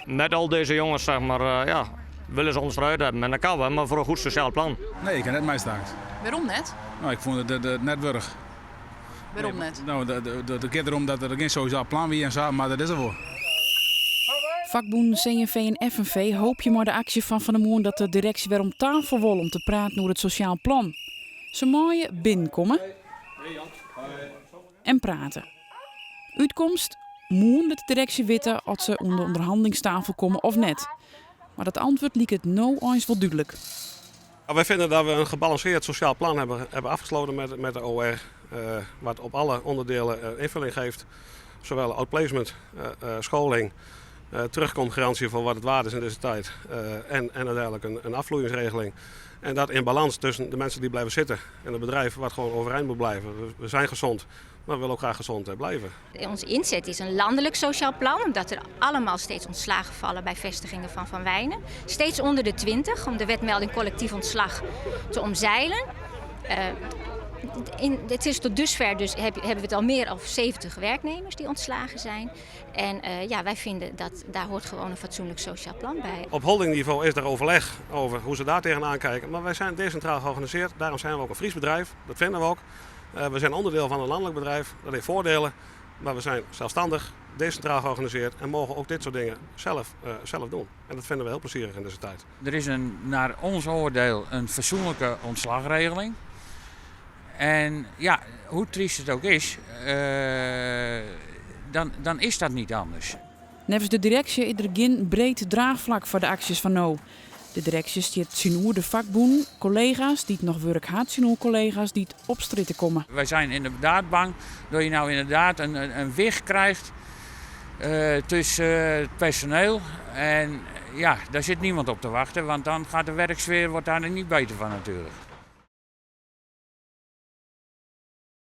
Met al deze jongens, zeg maar, willen ze ons vooruit hebben. En dat kan wel, maar voor een goed sociaal plan. Nee, ik heb net meestaakt. Waarom net? Nou, ik vond het net wurg. Waarom net? Nou, het gaat erom dat er geen sociaal plan wie en zo, maar dat is er voor. Vakboen CNV en FNV hoop je maar de actie van de Moon dat de directie weer om tafel wil om te praten over het sociaal plan. Ze mooien binnenkomen en praten. Uitkomst: Moon dat de directie weten of ze onder de onderhandelingstafel komen of net. Maar dat antwoord liep het nou eens wel duidelijk. Wij vinden dat we een gebalanceerd sociaal plan hebben afgesloten met de OR. Wat op alle onderdelen invulling geeft. Zowel outplacement, scholing, terugkomstgarantie voor wat het waard is in deze tijd. En uiteindelijk een afvloeingsregeling. En dat in balans tussen de mensen die blijven zitten en het bedrijf wat gewoon overeind moet blijven. We zijn gezond, maar we willen ook graag gezond blijven. Onze inzet is een landelijk sociaal plan, omdat er allemaal steeds ontslagen vallen bij vestigingen van Wijnen. Steeds onder de 20, om de wetmelding collectief ontslag te omzeilen. Het is tot dusver dus hebben we het al meer dan 70 werknemers die ontslagen zijn. En wij vinden dat daar hoort gewoon een fatsoenlijk sociaal plan bij. Op holdingniveau is er overleg over hoe ze daar tegenaan kijken. Maar wij zijn decentraal georganiseerd, daarom zijn we ook een Fries bedrijf. Dat vinden we ook. We zijn onderdeel van een landelijk bedrijf, dat heeft voordelen. Maar we zijn zelfstandig, decentraal georganiseerd en mogen ook dit soort dingen zelf doen. En dat vinden we heel plezierig in deze tijd. Er is naar ons oordeel een fatsoenlijke ontslagregeling. En ja, hoe triest het ook is, dan is dat niet anders. Nevens de directie is er geen breed draagvlak voor de acties van No. De directie stiet zien de vakboen, collega's die het nog werk had, zien collega's die het opstritten komen. Wij zijn inderdaad bang dat je nou inderdaad een weg krijgt tussen het personeel. En ja, daar zit niemand op te wachten, want dan gaat de werksfeer wordt daar niet beter van natuurlijk.